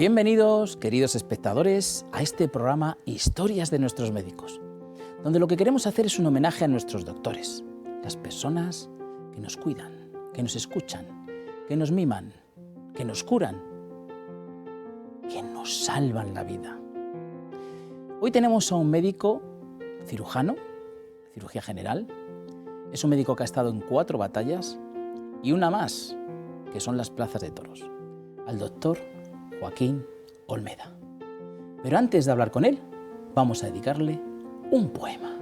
Bienvenidos, queridos espectadores, a este programa Historias de nuestros médicos, donde lo que queremos hacer es un homenaje a nuestros doctores, las personas que nos cuidan, que nos escuchan, que nos miman, que nos curan, que nos salvan la vida. Hoy tenemos a un médico cirujano, cirugía general. Es un médico que ha estado en 4 batallas y una más, que son las plazas de toros, al doctor Joaquín Olmeda. Pero antes de hablar con él, vamos a dedicarle un poema.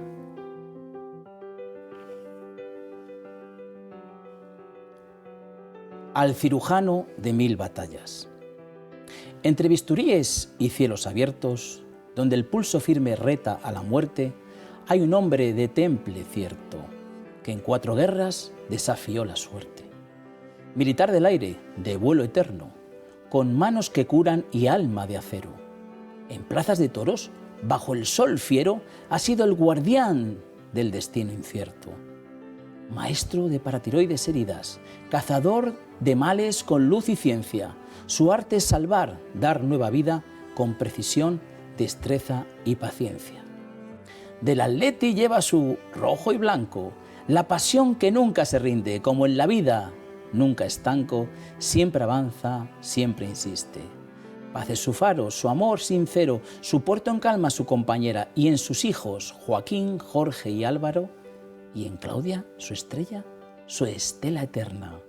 Al cirujano de 1000 batallas. Entre bisturíes y cielos abiertos, donde el pulso firme reta a la muerte, hay un hombre de temple cierto, que en 4 guerras desafió la suerte. Militar del aire, de vuelo eterno, con manos que curan y alma de acero. En plazas de toros, bajo el sol fiero, ha sido el guardián del destino incierto. Maestro de paratiroides heridas, cazador de males con luz y ciencia. Su arte es salvar, dar nueva vida con precisión, destreza y paciencia. Del atleti lleva su rojo y blanco, la pasión que nunca se rinde, como en la vida, nunca estanco, siempre avanza, siempre insiste. Paz es su faro, su amor sincero, su puerto en calma su compañera, y en sus hijos, Joaquín, Jorge y Álvaro, y en Claudia, su estrella, su estela eterna.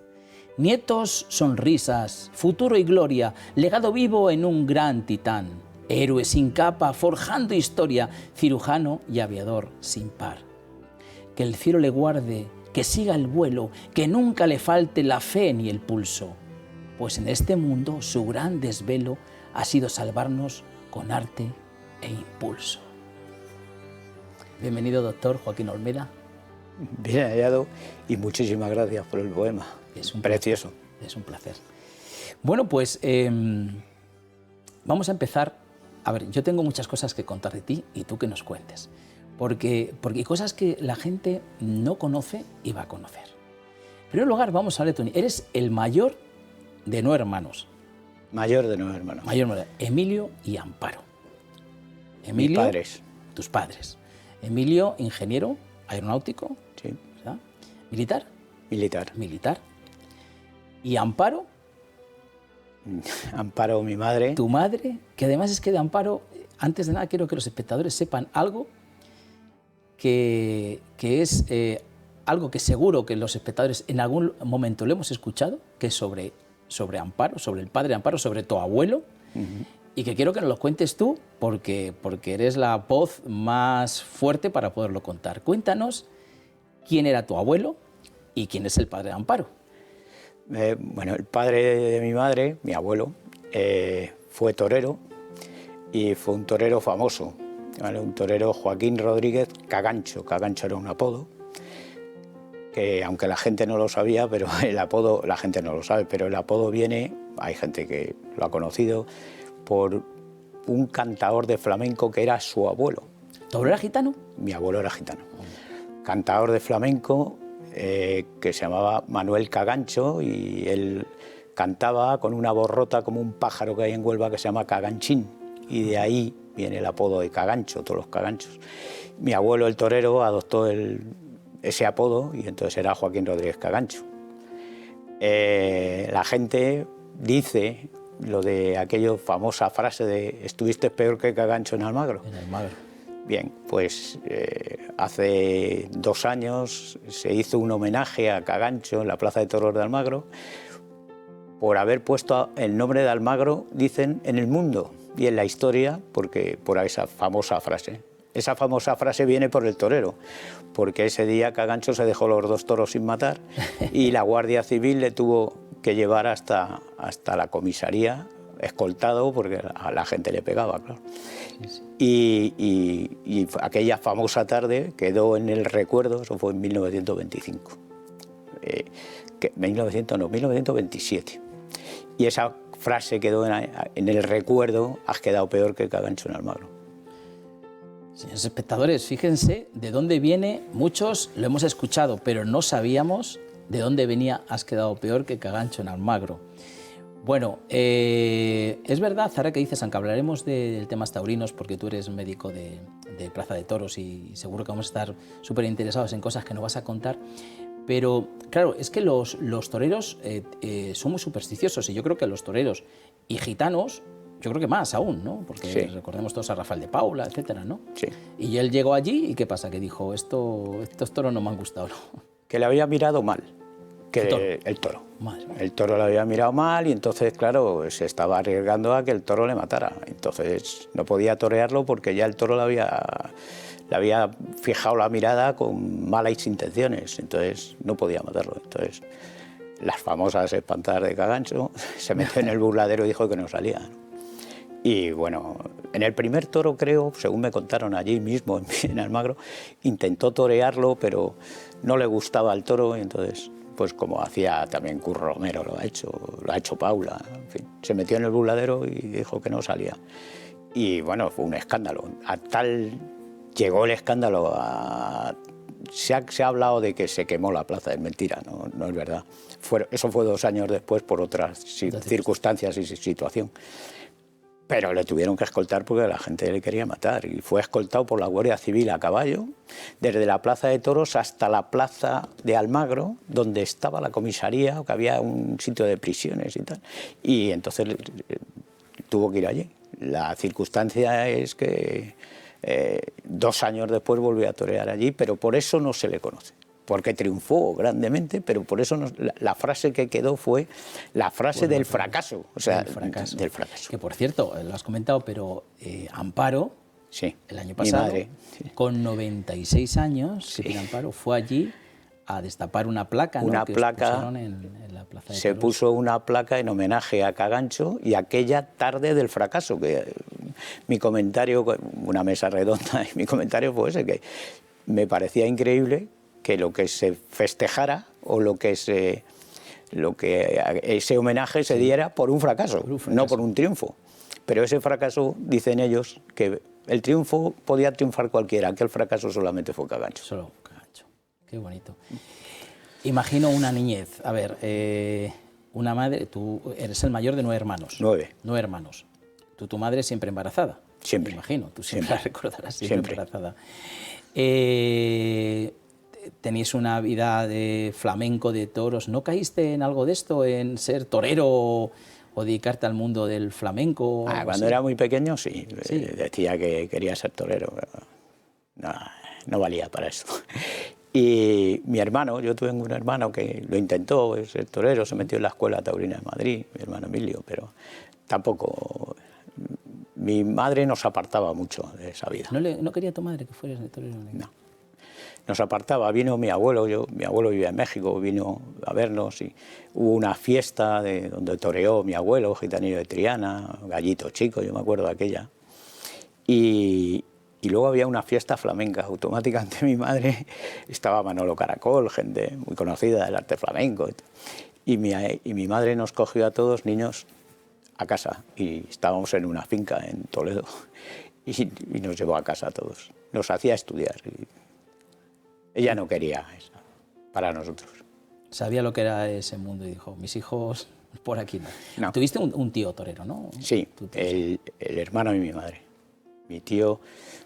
Nietos, sonrisas, futuro y gloria, legado vivo en un gran titán. Héroe sin capa, forjando historia, cirujano y aviador sin par. Que el cielo le guarde, que siga el vuelo, que nunca le falte la fe ni el pulso, pues en este mundo su gran desvelo ha sido salvarnos con arte e impulso. Bienvenido, doctor Joaquín Olmeda. Bien hallado y muchísimas gracias por el poema. Es un precioso. Placer. Es un placer. Bueno, pues vamos a empezar. A ver, yo tengo muchas cosas que contar de ti y tú que nos cuentes. Porque hay cosas que la gente no conoce y va a conocer. En primer lugar, vamos a hablar de tu... Eres el mayor de 9 hermanos. Mayor de 9 hermanos. Mayor, Emilio y Amparo. Emilio, mis padres. Tus padres. Emilio, ingeniero aeronáutico. Sí. ¿Verdad? ¿Militar? Militar. Militar. ¿Y Amparo? Amparo, mi madre. Tu madre, que además es que de Amparo, antes de nada quiero que los espectadores sepan algo que es algo que seguro que los espectadores en algún momento lo hemos escuchado, que es sobre Amparo, sobre el padre de Amparo, sobre tu abuelo, y que quiero que nos lo cuentes tú porque eres la voz más fuerte para poderlo contar. Cuéntanos quién era tu abuelo y quién es el padre de Amparo. Bueno, el padre de mi madre, mi abuelo, fue torero y fue un torero famoso. ¿Vale? Un torero, Joaquín Rodríguez Cagancho. Cagancho era un apodo que, aunque la gente no lo sabía, pero el apodo, la gente no lo sabe, pero el apodo viene, hay gente que lo ha conocido, por un cantador de flamenco que era su abuelo. ¿Tu abuelo era gitano? Mi abuelo era gitano. Cantador de flamenco que se llamaba Manuel Cagancho, y él cantaba con una voz rota como un pájaro que hay en Huelva que se llama Caganchín, y de ahí viene el apodo de Cagancho, todos los caganchos. Mi abuelo, el torero, adoptó ese apodo y entonces era Joaquín Rodríguez Cagancho. La gente dice lo de aquella famosa frase de «estuviste peor que Cagancho en Almagro». En Almagro. Bien, pues hace 2 años se hizo un homenaje a Cagancho en la Plaza de Toros de Almagro por haber puesto el nombre de Almagro, dicen, en el mundo y en la historia, porque por esa famosa frase. Esa famosa frase viene por el torero, porque ese día Cagancho se dejó los 2 toros sin matar y la Guardia Civil le tuvo que llevar hasta la comisaría, escoltado, porque a la gente le pegaba, claro. Y aquella famosa tarde quedó en el recuerdo, eso fue en 1925. 1927. Y esa frase quedó en el recuerdo: has quedado peor que Cagancho en Almagro. Señores espectadores, fíjense de dónde viene, muchos lo hemos escuchado, pero no sabíamos de dónde venía has quedado peor que Cagancho en Almagro. Bueno, es verdad, ahora que dices, aunque hablaremos de temas taurinos, porque tú eres médico de Plaza de Toros y seguro que vamos a estar súper interesados en cosas que nos vas a contar, pero claro, es que los toreros son muy supersticiosos y yo creo que los toreros y gitanos, yo creo que más aún, ¿no? Porque Sí. recordemos todos a Rafael de Paula, etcétera, ¿no? Sí. Y él llegó allí y ¿qué pasa? Que dijo, estos toros no me han gustado, ¿no? Que le había mirado mal. Que ¿El toro? el toro. Madre mía. El toro le había mirado mal y entonces, claro, se estaba arriesgando a que el toro le matara. Entonces no podía torearlo porque ya el toro le había fijado la mirada con malas intenciones. Entonces no podía matarlo. Entonces las famosas espantadas de Cagancho se metió en el burladero y dijo que no salía, ¿no? Y bueno, en el primer toro, creo, según me contaron allí mismo en Almagro, intentó torearlo, pero no le gustaba el toro y entonces, pues como hacía también Curro Romero, lo ha hecho Paula, en fin, se metió en el burladero y dijo que no salía. Y bueno, fue un escándalo. A tal llegó el escándalo a... Se ha hablado de que se quemó la plaza, es mentira, no es verdad. Eso fue 2 años después por otras circunstancias y situación. Pero le tuvieron que escoltar porque la gente le quería matar. Y fue escoltado por la Guardia Civil a caballo, desde la Plaza de Toros hasta la Plaza de Almagro, donde estaba la comisaría, que había un sitio de prisiones y tal. Y entonces tuvo que ir allí. La circunstancia es que 2 años después volvió a torear allí, pero por eso no se le conoce. Porque triunfó grandemente, pero por eso la frase que quedó fue la frase del fracaso. O sea, del fracaso. Que por cierto, lo has comentado, pero Amparo, sí, el año pasado, mi madre, con 96 años, sí, Amparo fue allí a destapar una placa, ¿no? Una que placa, pusieron en la Plaza de se Toros. puso una placa en homenaje a Cagancho y aquella tarde del fracaso, que mi comentario, una mesa redonda, y mi comentario fue ese, que me parecía increíble que lo que se festejara o ese homenaje se diera por un fracaso, no por un triunfo. Pero ese fracaso, dicen ellos, que el triunfo podía triunfar cualquiera, que el fracaso solamente fue Cagancho. Solo Cagancho. Qué bonito. Imagino una niñez. A ver, una madre, tú eres el mayor de 9 hermanos. 9. 9 hermanos. Tu madre siempre embarazada. Siempre. Me imagino, tú siempre la recordarás siempre embarazada. Tenéis una vida de flamenco, de toros. ¿No caíste en algo de esto, en ser torero o dedicarte al mundo del flamenco? Cuando era muy pequeño, sí. Decía que quería ser torero, pero no valía para eso. Y mi hermano, yo tuve un hermano que lo intentó ser torero, se metió en la Escuela Taurina de Madrid, mi hermano Emilio, pero tampoco... Mi madre nos apartaba mucho de esa vida. ¿No quería tu madre que fueras torero? No. Nos apartaba, vino mi abuelo, mi abuelo vivía en México, vino a vernos y hubo una fiesta donde toreó mi abuelo, Gitanillo de Triana, Gallito Chico, yo me acuerdo de aquella. Y luego había una fiesta flamenca, automáticamente mi madre, estaba Manolo Caracol, gente muy conocida del arte flamenco. Y mi madre nos cogió a todos, niños, a casa y estábamos en una finca en Toledo y nos llevó a casa a todos. Nos hacía estudiar. Ella no quería eso para nosotros. Sabía lo que era ese mundo y dijo, mis hijos por aquí no. No. Tuviste un tío torero, ¿no? Sí, el hermano de mi madre. Mi tío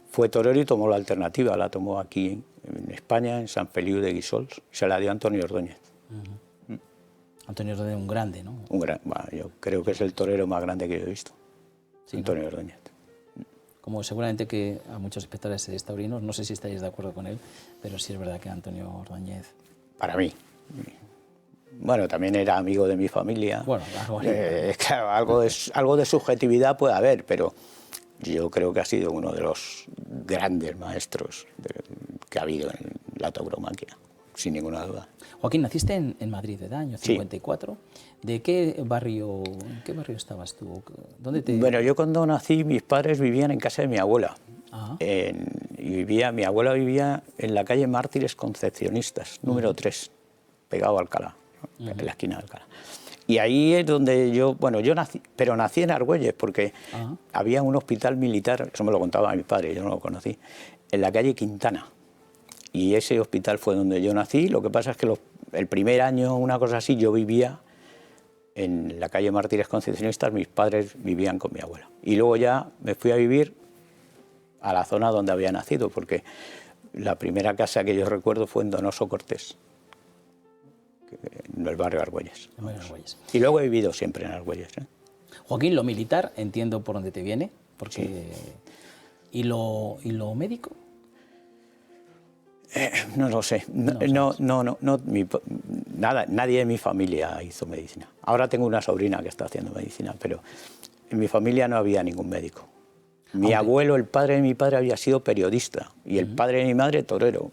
fue torero y tomó la alternativa, la tomó aquí en España, en San Feliu de Guíxols, se la dio a Antonio Ordóñez. Antonio Ordóñez, un grande, ¿no? Yo creo que es el torero más grande que yo he visto, sí, Antonio Ordóñez. Como seguramente que a muchos espectadores taurinos, no sé si estáis de acuerdo con él, pero sí es verdad que Antonio Ordóñez... Para mí. Bueno, también era amigo de mi familia. Bueno, claro, algo de subjetividad puede haber, pero yo creo que ha sido uno de los grandes maestros que ha habido en la tauromaquia, sin ninguna duda. Joaquín, naciste en Madrid, ¿verdad? Año 54. Sí. ¿En qué barrio estabas tú? Bueno, yo cuando nací, mis padres vivían en casa de mi abuela. Mi abuela vivía en la calle Mártires Concepcionistas, número 3, pegado a Alcalá, en la esquina de Alcalá. Y ahí es donde yo nací, pero nací en Argüelles, porque había un hospital militar, eso me lo contaba mi padre, yo no lo conocí, en la calle Quintana. Y ese hospital fue donde yo nací. Lo que pasa es que el primer año, una cosa así, yo vivía en la calle Mártires Concepcionistas, mis padres vivían con mi abuela. Y luego ya me fui a vivir a la zona donde había nacido, porque la primera casa que yo recuerdo fue en Donoso Cortés, en el barrio Argüelles. Y luego he vivido siempre en Argüelles. Joaquín, lo militar, entiendo por dónde te viene, porque... Sí. ¿Y lo médico? No lo sé. Nada, nadie de mi familia hizo medicina. Ahora tengo una sobrina que está haciendo medicina, pero en mi familia no había ningún médico. Mi abuelo, el padre de mi padre, había sido periodista y el padre de mi madre, torero.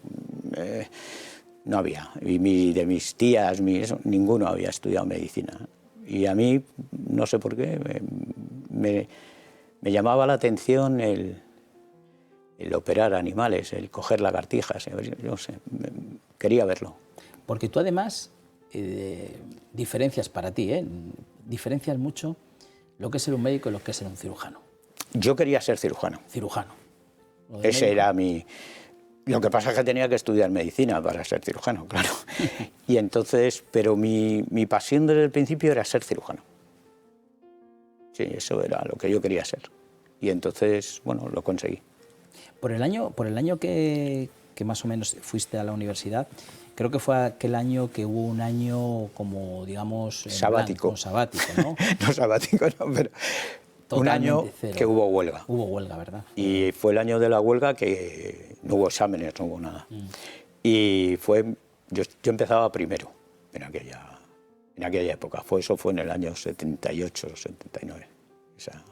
No había. Y de mis tías, ninguno había estudiado medicina. Y a mí, no sé por qué, me llamaba la atención el operar animales, el coger lagartijas, no sé, quería verlo. Porque tú además diferencias para ti, diferencias mucho lo que es ser un médico y lo que es ser un cirujano. Yo quería ser cirujano. Cirujano. Ese era mi... Lo que pasa es que tenía que estudiar medicina para ser cirujano, claro. Y entonces, pero mi pasión desde el principio era ser cirujano. Sí, eso era lo que yo quería ser. Y entonces, bueno, lo conseguí. Por el año que más o menos fuiste a la universidad, creo que fue aquel año que hubo un año como, digamos... sabático. Blanco, sabático, ¿no? No sabático, no, pero... Totalmente un año cero. Que hubo huelga. Hubo huelga, ¿verdad? Y fue el año de la huelga que no hubo exámenes, no hubo nada. Y fue... Yo empezaba primero en aquella época. Eso fue en el año 78, 79. O sea,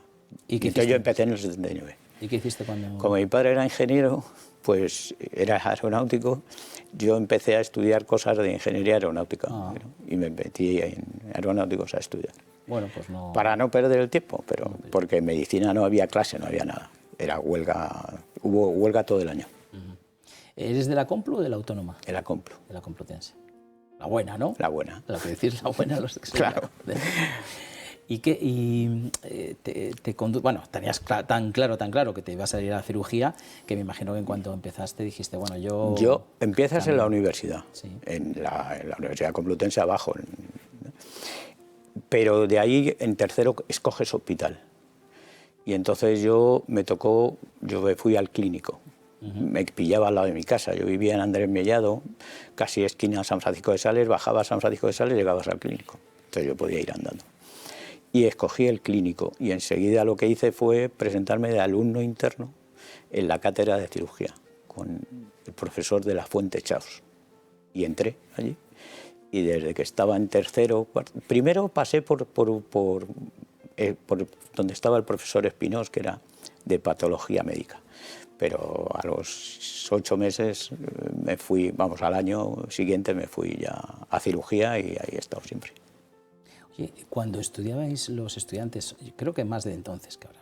entonces yo empecé en el 79. ¿Y qué hiciste cuando...? Como mi padre era ingeniero, pues era aeronáutico, yo empecé a estudiar cosas de ingeniería aeronáutica y me metí en aeronáuticos a estudiar. Bueno, pues no... Para no perder el tiempo, pero porque en medicina no había clase, no había nada. Era huelga, hubo huelga todo el año. ¿Eres de la Complu o de la Autónoma? De la Complu. De la Complutense. La buena, ¿no? La buena. Lo que decir la buena, los que claro. Bueno, tenías tan claro que te ibas a ir a la cirugía, que me imagino que en cuanto empezaste dijiste, bueno, Yo empiezas en la universidad, sí. en la Universidad Complutense abajo, pero de ahí en tercero escoges hospital. Y entonces yo me fui al clínico. Me pillaba al lado de mi casa. Yo vivía en Andrés Mellado, casi esquina San Francisco de Sales, bajaba a San Francisco de Sales y llegabas al clínico. Entonces yo podía ir andando. Y escogí el clínico y enseguida lo que hice fue presentarme de alumno interno en la cátedra de cirugía con el profesor de la Fuente Chaos. Y entré allí y desde que estaba en tercero, primero pasé por donde estaba el profesor Espinós, que era de patología médica. Pero a los 8 meses me fui, al año siguiente me fui ya a cirugía y ahí he estado siempre. Oye, cuando estudiabais los estudiantes, creo que más de entonces que ahora,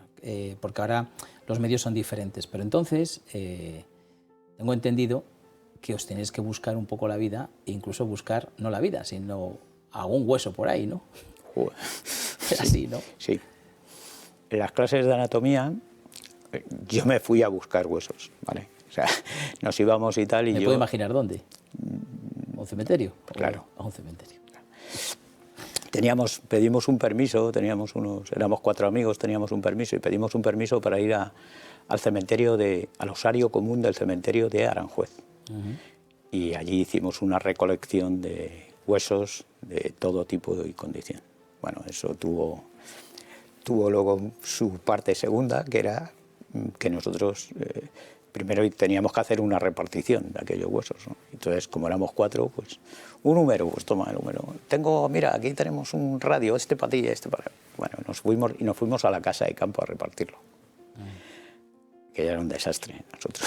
porque ahora los medios son diferentes, pero entonces tengo entendido que os tenéis que buscar un poco la vida, e incluso buscar, no la vida, sino algún hueso por ahí, ¿no? Era así, ¿no? Sí. En las clases de anatomía yo me fui a buscar huesos, ¿vale? O sea, nos íbamos y tal y ¿Me puedo imaginar dónde? ¿A un cementerio? Claro. A un cementerio. Pedimos un permiso, éramos 4 amigos, teníamos un permiso y pedimos un permiso para ir al cementerio al osario común del cementerio de Aranjuez. Y allí hicimos una recolección de huesos de todo tipo y condición. Bueno, eso tuvo luego su parte segunda, que era que nosotros primero teníamos que hacer una repartición de aquellos huesos, ¿no? Entonces, como éramos 4, pues un número, pues toma el número. Mira, aquí tenemos un radio, este para ti, este para... Bueno, nos fuimos a la casa de campo a repartirlo. Que ya era un desastre nosotros,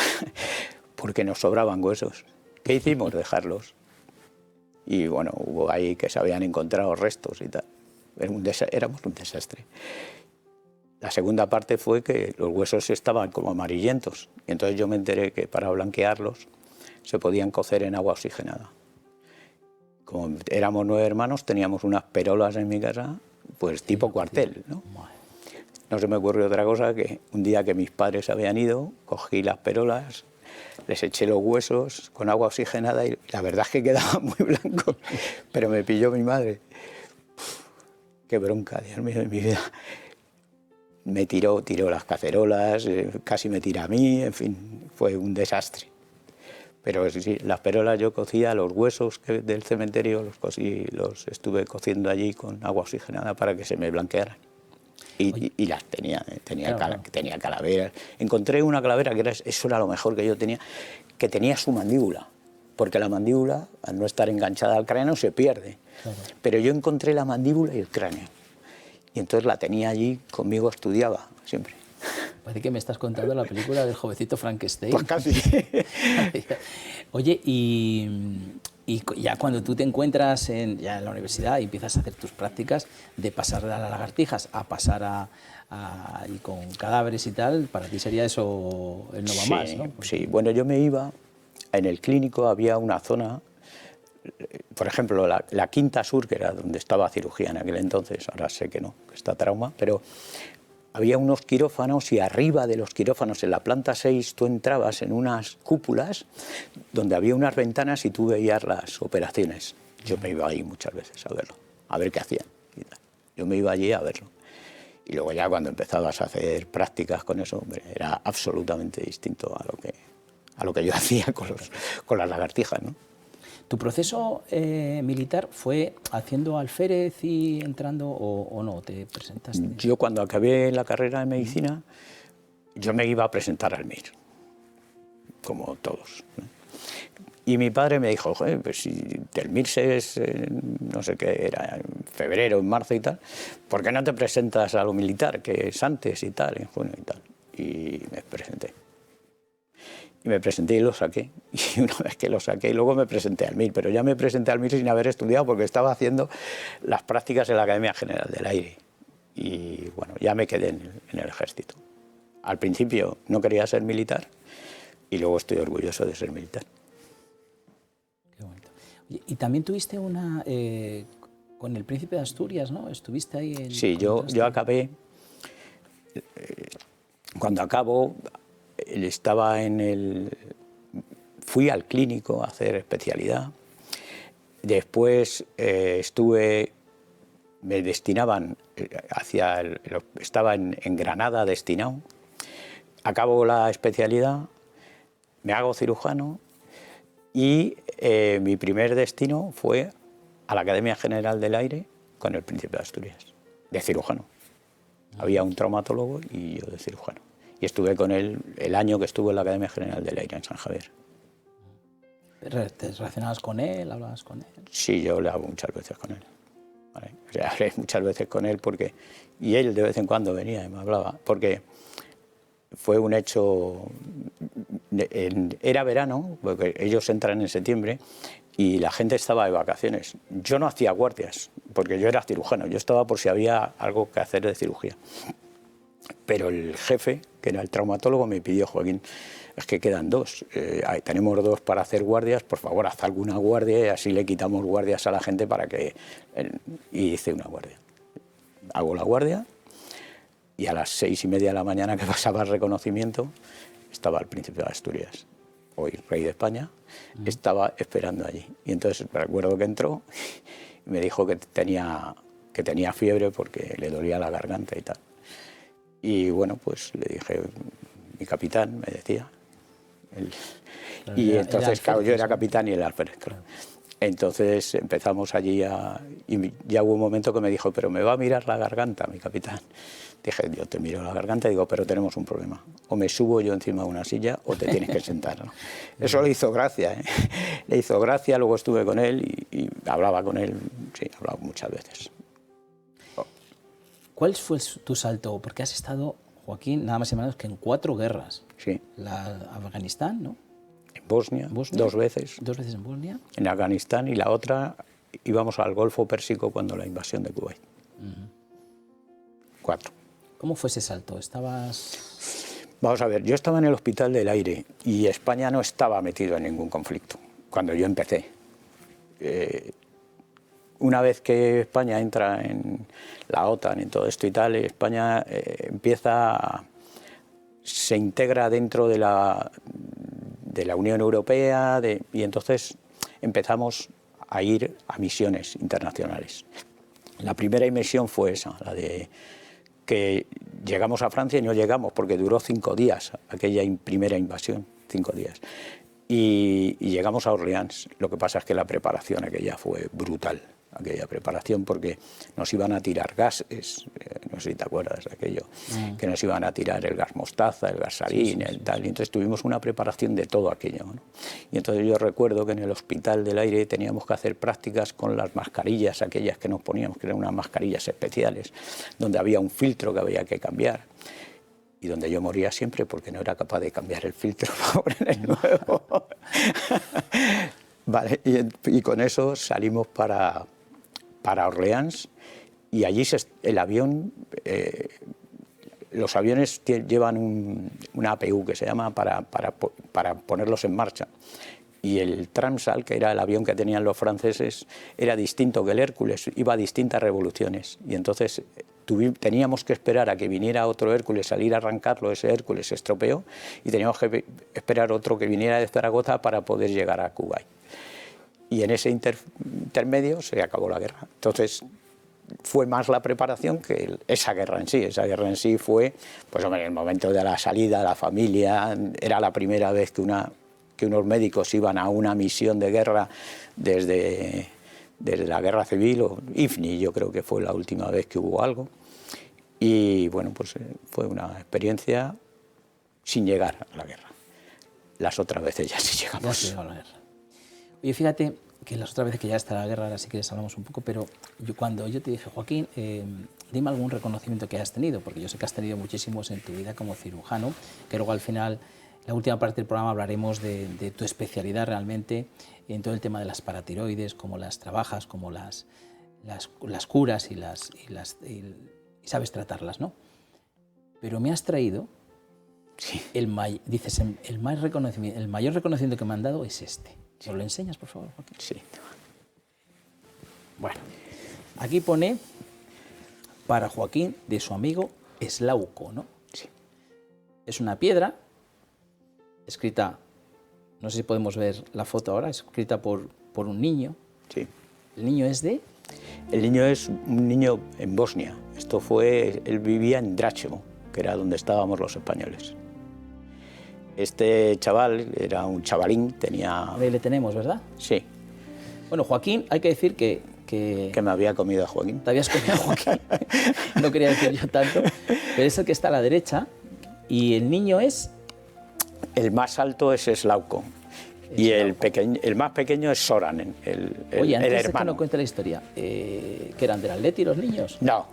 porque nos sobraban huesos. ¿Qué hicimos? Dejarlos. Y bueno, hubo ahí que se habían encontrado restos y tal. Éramos un desastre. La segunda parte fue que los huesos estaban como amarillentos. Y entonces yo me enteré que para blanquearlos se podían cocer en agua oxigenada. Como éramos 9 hermanos, teníamos unas perolas en mi casa, pues tipo cuartel, ¿no? No se me ocurrió otra cosa que un día que mis padres habían ido, cogí las perolas, les eché los huesos con agua oxigenada y la verdad es que quedaban muy blancos, pero me pilló mi madre. qué bronca, Dios mío, de mi vida. Me tiró las cacerolas, casi me tira a mí, en fin, fue un desastre. Pero sí, las perolas yo cocía, los huesos del cementerio los estuve cociendo allí con agua oxigenada para que se me blanquearan. Y las tenía calaveras. Encontré una calavera eso era lo mejor que yo tenía, que tenía su mandíbula, porque la mandíbula, al no estar enganchada al cráneo, se pierde. Claro. Pero yo encontré la mandíbula y el cráneo. Y entonces la tenía allí conmigo, estudiaba siempre. Parece que me estás contando la película del jovencito Frankenstein. Pues casi. Oye, y ya cuando tú te encuentras ya en la universidad y empiezas a hacer tus prácticas, de pasar de las lagartijas a pasar y con cadáveres y tal, para ti sería eso el no va más, ¿no? Sí, bueno, yo me iba, en el clínico había una zona, por ejemplo, la Quinta Sur, que era donde estaba cirugía en aquel entonces, ahora sé que no, que está trauma, pero había unos quirófanos y arriba de los quirófanos, en la planta 6, tú entrabas en unas cúpulas donde había unas ventanas y tú veías las operaciones. Yo me iba ahí muchas veces a verlo, a ver qué hacían. Yo me iba allí a verlo. Y luego ya cuando empezabas a hacer prácticas con eso, hombre, era absolutamente distinto a lo que yo hacía con las lagartijas, ¿no? ¿Tu proceso militar fue haciendo alférez y entrando o no? ¿Te presentaste? Yo cuando acabé la carrera de medicina, yo me iba a presentar al MIR, como todos, ¿no? Y mi padre me dijo, joder, pues si del MIR es, no sé qué, era en febrero, en marzo y tal, ¿por qué no te presentas a lo militar, que es antes y tal, en junio y tal? Y me presenté. Y me presenté y lo saqué. Y una vez que lo saqué, luego me presenté al MIR. Pero ya me presenté al MIR sin haber estudiado porque estaba haciendo las prácticas en la Academia General del Aire. Y bueno, ya me quedé en el ejército. Al principio no quería ser militar y luego estoy orgulloso de ser militar. Qué bonito. Y también tuviste una con el Príncipe de Asturias, ¿no? Estuviste ahí. Sí, yo acabé. Cuando acabo, fui al clínico a hacer especialidad. Después me destinaban estaba en Granada destinado. Acabo la especialidad, me hago cirujano y mi primer destino fue a la Academia General del Aire con el Príncipe de Asturias, de cirujano. Había un traumatólogo y yo de cirujano. Y estuve con él el año que estuve en la Academia General del Aire en San Javier. ¿Te relacionabas con él? ¿Hablabas con él? Sí, yo le hablo muchas veces con él. ¿Vale? O sea, hablé muchas veces con él y él de vez en cuando venía y me hablaba, porque fue un hecho, era verano, porque ellos entran en septiembre y la gente estaba de vacaciones. Yo no hacía guardias, porque yo era cirujano, yo estaba por si había algo que hacer de cirugía. Pero el jefe, que era el traumatólogo, me pidió, Joaquín, es que quedan dos, tenemos dos para hacer guardias, por favor, haz alguna guardia y así le quitamos guardias a la gente para que... Y hice una guardia. Hago la guardia y a las 6:30 de la mañana que pasaba el reconocimiento estaba el Príncipe de Asturias, hoy rey de España, estaba esperando allí. Y entonces recuerdo que entró y me dijo que tenía fiebre porque le dolía la garganta y tal. Y bueno, pues le dije, mi capitán, me decía. Y entonces, claro, yo era capitán y él alférez, claro. Entonces empezamos allí y ya hubo un momento que me dijo, pero me va a mirar la garganta, mi capitán. Dije, yo te miro la garganta y digo, pero tenemos un problema. O me subo yo encima de una silla o te tienes que sentar, ¿no? Eso le hizo gracia, ¿eh? Le hizo gracia, luego estuve con él y hablaba con él, sí, hablaba muchas veces. ¿Cuál fue tu salto? Porque has estado, Joaquín, nada más y menos que en 4 guerras. Sí. Afganistán, ¿no? En Bosnia, 2 veces. 2 veces en Bosnia. En Afganistán y la otra íbamos al Golfo Pérsico cuando la invasión de Kuwait. 4. ¿Cómo fue ese salto? Vamos a ver, yo estaba en el Hospital del Aire y España no estaba metido en ningún conflicto cuando yo empecé. Una vez que España entra en la OTAN y todo esto y tal, España se integra dentro de la Unión Europea y entonces empezamos a ir a misiones internacionales. La primera inmersión fue esa, la de que llegamos a Francia y no llegamos porque duró 5 días, aquella primera invasión, 5 días. Y llegamos a Orleans. Lo que pasa es que la preparación aquella fue brutal, aquella preparación, porque nos iban a tirar gases, no sé si te acuerdas de aquello, que nos iban a tirar el gas mostaza, el gas sarín, el tal, y entonces tuvimos una preparación de todo aquello, ¿no? Y entonces yo recuerdo que en el Hospital del Aire teníamos que hacer prácticas con las mascarillas, aquellas que nos poníamos, que eran unas mascarillas especiales, donde había un filtro que había que cambiar, y donde yo moría siempre porque no era capaz de cambiar el filtro para poner el nuevo. Vale, y con eso salimos para Orleans, y allí el avión, los aviones llevan una APU que se llama para ponerlos en marcha, y el Tramsal, que era el avión que tenían los franceses, era distinto que el Hércules, iba a distintas revoluciones, y entonces teníamos que esperar a que viniera otro Hércules, salir a arrancarlo, ese Hércules se estropeó, y teníamos que esperar otro que viniera de Zaragoza para poder llegar a Kuwait. Y en ese intermedio se acabó la guerra. Entonces fue más la preparación que esa guerra en sí. Esa guerra en sí fue, pues hombre, en el momento de la salida, la familia, era la primera vez que unos médicos iban a una misión de guerra desde la guerra civil, o IFNI, yo creo que fue la última vez que hubo algo. Y bueno, pues fue una experiencia sin llegar a la guerra. Las otras veces ya sí llegamos. Ya se llegó a la guerra. Oye, fíjate que las otras veces que ya está la guerra, ahora sí que hablamos un poco, pero cuando yo te dije, Joaquín, dime algún reconocimiento que hayas tenido, porque yo sé que has tenido muchísimos en tu vida como cirujano, que luego al final, la última parte del programa hablaremos de tu especialidad realmente en todo el tema de las paratiroides, cómo las trabajas, cómo las curas y sabes tratarlas, ¿no? Pero me has traído, sí. Dices, el mayor reconocimiento que me han dado es este. ¿Nos lo enseñas, por favor, Joaquín? Sí. Bueno, aquí pone para Joaquín de su amigo Eslauco, ¿no? Sí. Es una piedra escrita, no sé si podemos ver la foto ahora, escrita por un niño. Sí. ¿El niño es de...? El niño es un niño en Bosnia. Él vivía en Dračevo, que era donde estábamos los españoles. Este chaval era un chavalín, tenía... Ahí le tenemos, ¿verdad? Sí. Bueno, Joaquín, hay que decir que me había comido a Joaquín. Te habías comido a Joaquín. No quería decir yo tanto, pero es el que está a la derecha y el niño es... El más alto es Eslauco. Y el más pequeño es Soran, Oye, antes el de que hermano. nos cuente la historia, ¿que eran del Atleti los niños? No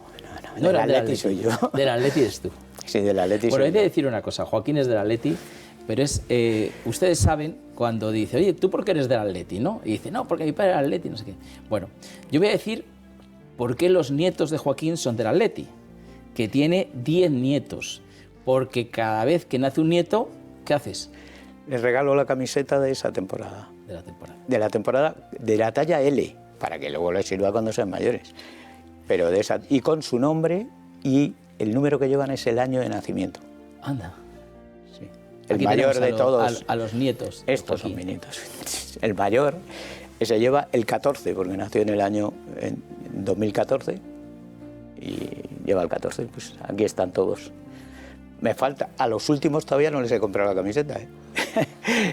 No del eran del Atleti soy yo. Del Atleti eres tú. Sí, del Atleti Bueno, soy hay que yo. decir una cosa, Joaquín es del Atleti, pero ustedes saben cuando dice, oye, ¿tú por qué eres del Atleti, no? Y dice, no, porque mi padre era del Atleti, no sé qué. Bueno, yo voy a decir por qué los nietos de Joaquín son del Atleti, que tiene 10 nietos, porque cada vez que nace un nieto, ¿qué haces? Les regalo la camiseta de esa temporada. De la temporada. De la temporada de la talla L, para que luego les sirva cuando sean mayores. Pero de esa, y con su nombre, y el número que llevan es el año de nacimiento. Anda. Sí. El Aquí mayor de todos. A los nietos. Estos son mis nietos. El mayor, ese lleva el 14, porque nació en el año en 2014, y lleva el 14, pues aquí están todos. Me falta, a los últimos todavía no les he comprado la camiseta, ¿eh?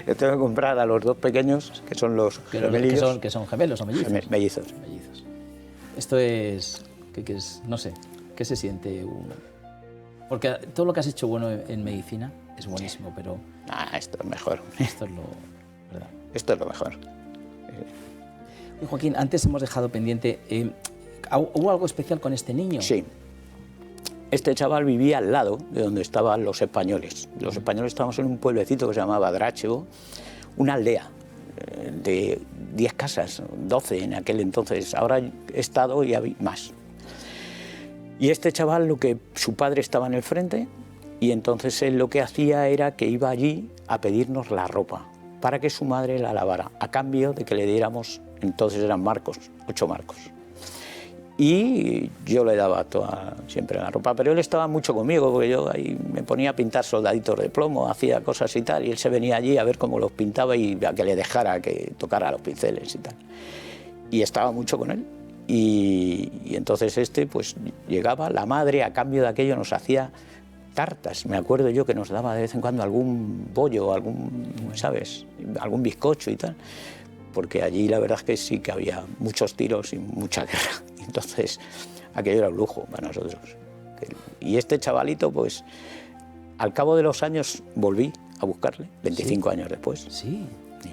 Les tengo que comprar a los dos pequeños, que son los gemelillos. Que son gemelos o mellizos. Mellizos. Mellizos. Esto es, no sé, ¿qué se siente? Porque todo lo que has hecho bueno en medicina es buenísimo, pero... Esto es mejor. Esto es lo... ¿verdad? Esto es lo mejor. Y Joaquín, antes hemos dejado pendiente, ¿hubo algo especial con este niño? Sí. Este chaval vivía al lado de donde estaban los españoles. Los españoles estábamos en un pueblecito que se llamaba Dračevo, una aldea de 10 casas, 12 en aquel entonces. Ahora he estado y hay más. Y este chaval, su padre estaba en el frente, y entonces él lo que hacía era que iba allí a pedirnos la ropa para que su madre la lavara, a cambio de que le diéramos, entonces eran marcos, 8 marcos. Y yo le daba siempre la ropa, pero él estaba mucho conmigo, porque yo ahí me ponía a pintar soldaditos de plomo, hacía cosas y tal, y él se venía allí a ver cómo los pintaba y a que le dejara que tocara los pinceles y tal. Y estaba mucho con él. Y entonces pues llegaba, la madre a cambio de aquello nos hacía tartas. Me acuerdo yo que nos daba de vez en cuando algún bollo, ¿sabes? Algún bizcocho y tal, porque allí la verdad es que sí que había muchos tiros y mucha guerra. Entonces aquello era un lujo para nosotros. Y este chavalito, pues al cabo de los años volví a buscarle, 25 años después. Sí. Sí.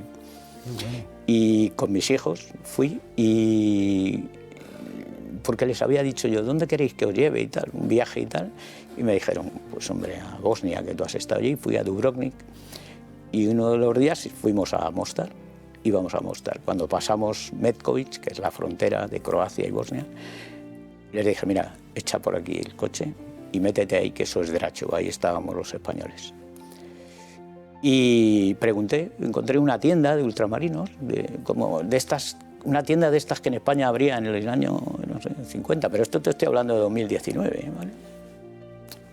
Muy bueno. Y con mis hijos fui porque les había dicho yo, ¿dónde queréis que os lleve y tal? Un viaje y tal. Y me dijeron, pues hombre, a Bosnia, que tú has estado allí. Fui a Dubrovnik y uno de los días fuimos a Mostar. Íbamos a Mostar. Cuando pasamos Metković, que es la frontera de Croacia y Bosnia, les dije, mira, echa por aquí el coche y métete ahí, que eso es Draču, ahí estábamos los españoles. Y pregunté, encontré una tienda de ultramarinos, una tienda de estas que en España habría en el año, no sé, 50, pero esto te estoy hablando de 2019, ¿vale?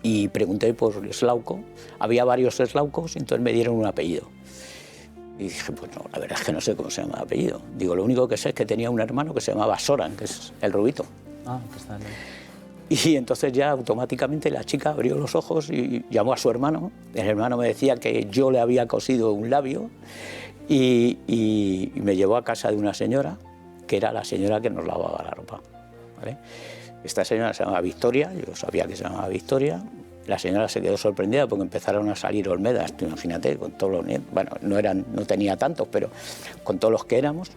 Y pregunté por Slauko, había varios Slaukos, entonces me dieron un apellido. Y dije, pues no, la verdad es que no sé cómo se llama el apellido. Digo, lo único que sé es que tenía un hermano que se llamaba Soran, que es el rubito. Ah, que está ahí. Y entonces ya automáticamente la chica abrió los ojos y llamó a su hermano. El hermano me decía que yo le había cosido un labio y me llevó a casa de una señora, que era la señora que nos lavaba la ropa, ¿vale? Esta señora se llamaba Victoria, yo sabía que se llamaba Victoria. La señora se quedó sorprendida porque empezaron a salir Olmedas, tú imagínate, con todos los nietos. Bueno, no tenía tantos, pero con todos los que éramos.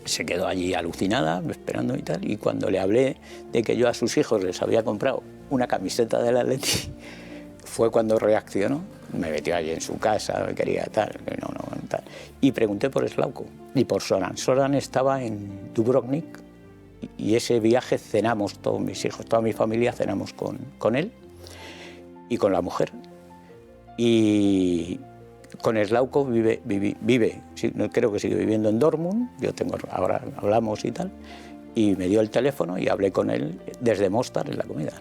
Se quedó allí alucinada, esperando y tal, y cuando le hablé de que yo a sus hijos les había comprado una camiseta del Atleti, fue cuando reaccionó. Me metió allí en su casa, me quería tal, tal. Y pregunté por Slauko y por Soran. Soran estaba en Dubrovnik y ese viaje cenamos todos mis hijos, toda mi familia cenamos con él y con la mujer. Y con Slauko vive, sí, creo que sigue viviendo en Dortmund, ahora hablamos y tal, y me dio el teléfono y hablé con él desde Mostar en la comida.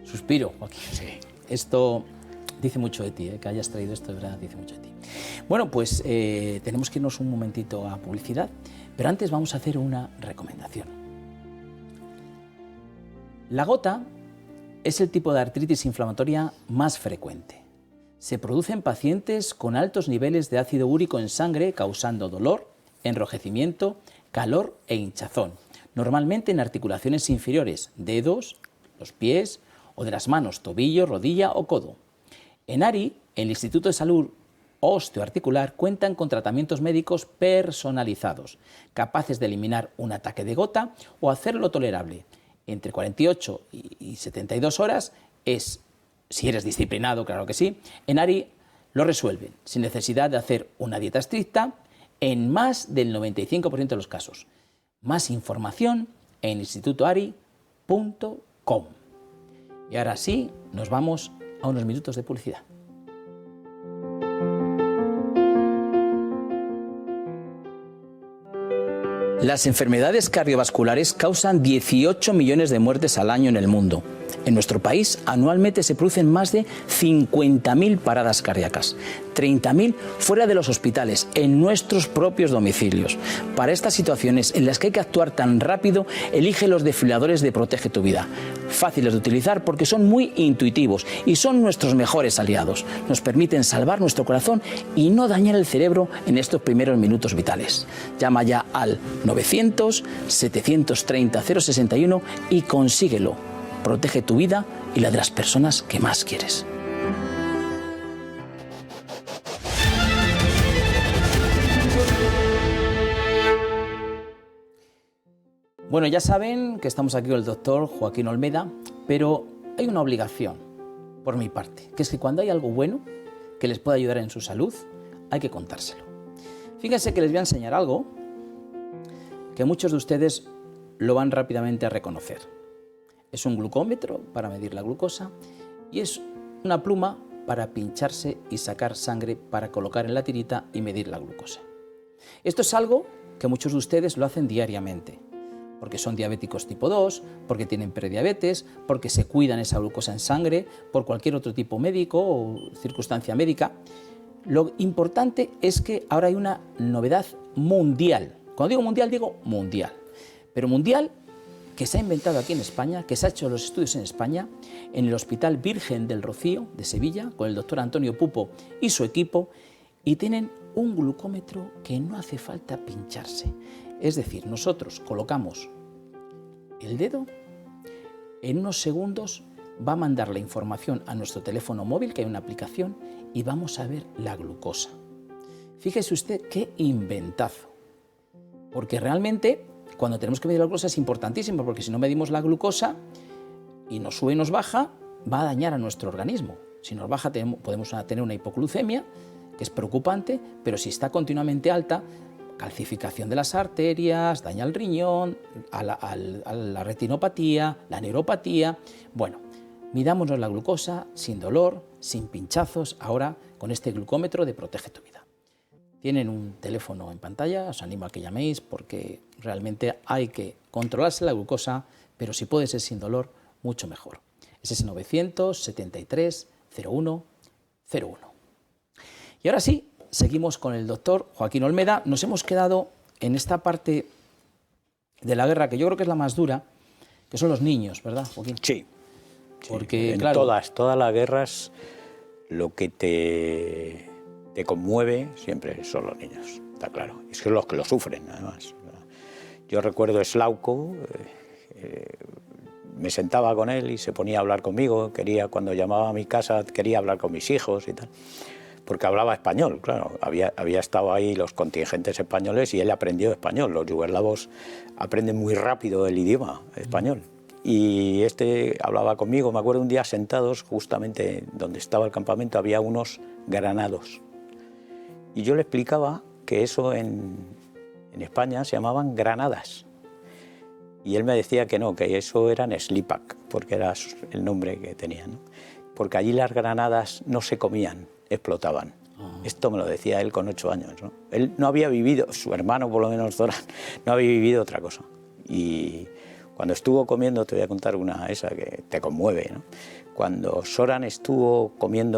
Suspiro, Joaquín. Sí. Esto dice mucho de ti, que hayas traído esto, de verdad, dice mucho de ti. Bueno, pues tenemos que irnos un momentito a publicidad, pero antes vamos a hacer una recomendación. La gota es el tipo de artritis inflamatoria más frecuente. Se produce en pacientes con altos niveles de ácido úrico en sangre, causando dolor, enrojecimiento, calor e hinchazón, normalmente en articulaciones inferiores, dedos, los pies o de las manos, tobillo, rodilla o codo. En ARI, el Instituto de Salud Osteoarticular, cuentan con tratamientos médicos personalizados, capaces de eliminar un ataque de gota o hacerlo tolerable. Entre 48 y 72 horas si eres disciplinado, claro que sí. En ARI lo resuelven sin necesidad de hacer una dieta estricta en más del 95% de los casos. Más información en institutoari.com. Y ahora sí, nos vamos a unos minutos de publicidad. Las enfermedades cardiovasculares causan 18 millones de muertes al año en el mundo. En nuestro país, anualmente se producen más de 50.000 paradas cardíacas, 30.000 fuera de los hospitales, en nuestros propios domicilios. Para estas situaciones en las que hay que actuar tan rápido, elige los desfibriladores de Protege tu Vida. Fáciles de utilizar porque son muy intuitivos y son nuestros mejores aliados. Nos permiten salvar nuestro corazón y no dañar el cerebro en estos primeros minutos vitales. Llama ya al 900-730-061 y consíguelo. Protege tu vida y la de las personas que más quieres. Bueno, ya saben que estamos aquí con el doctor Joaquín Olmeda, pero hay una obligación por mi parte, que es que cuando hay algo bueno que les pueda ayudar en su salud, hay que contárselo. Fíjense que les voy a enseñar algo que muchos de ustedes lo van rápidamente a reconocer. Es un glucómetro para medir la glucosa y es una pluma para pincharse y sacar sangre para colocar en la tirita y medir la glucosa. Esto es algo que muchos de ustedes lo hacen diariamente, porque son diabéticos tipo 2, porque tienen prediabetes, porque se cuidan esa glucosa en sangre, por cualquier otro tipo médico o circunstancia médica. Lo importante es que ahora hay una novedad mundial. Cuando digo mundial, digo mundial. Pero mundial que se ha inventado aquí en España, que se ha hecho los estudios en España, en el Hospital Virgen del Rocío de Sevilla, con el doctor Antonio Pupo y su equipo, y tienen un glucómetro que no hace falta pincharse. Es decir, nosotros colocamos el dedo, en unos segundos va a mandar la información a nuestro teléfono móvil, que hay una aplicación, y vamos a ver la glucosa. Fíjese usted qué inventazo, porque realmente cuando tenemos que medir la glucosa es importantísimo, porque si no medimos la glucosa y nos sube y nos baja, va a dañar a nuestro organismo. Si nos baja podemos tener una hipoglucemia, que es preocupante, pero si está continuamente alta, calcificación de las arterias, daña al riñón, a la retinopatía, la neuropatía. Bueno, midámonos la glucosa sin dolor, sin pinchazos, ahora con este glucómetro de Protege tu Vida. Tienen un teléfono en pantalla, os animo a que llaméis porque realmente hay que controlarse la glucosa, pero si puede ser sin dolor, mucho mejor. Es ese 973 01 01. Y ahora sí, seguimos con el doctor Joaquín Olmeda. Nos hemos quedado en esta parte de la guerra que yo creo que es la más dura, que son los niños, ¿verdad, Joaquín? Sí. Porque, en claro, todas las guerras lo que te conmueve siempre son los niños, está claro. Es que los que lo sufren, además. Yo recuerdo Slauco, me sentaba con él y se ponía a hablar conmigo, cuando llamaba a mi casa quería hablar con mis hijos y tal, porque hablaba español, claro. Había estado ahí los contingentes españoles y él aprendió español. Los yugoslavos aprenden muy rápido el idioma español. Y hablaba conmigo, me acuerdo un día sentados, justamente donde estaba el campamento, había unos granados. Y yo le explicaba que eso en España se llamaban granadas. Y él me decía que no, que eso eran slipak, porque era el nombre que tenían, ¿no? Porque allí las granadas no se comían, explotaban. Esto me lo decía él con 8 años, ¿no? Él no había vivido, su hermano por lo menos Zoran, no había vivido otra cosa. Y cuando estuvo comiendo, te voy a contar esa que te conmueve, ¿no? Cuando Zoran estuvo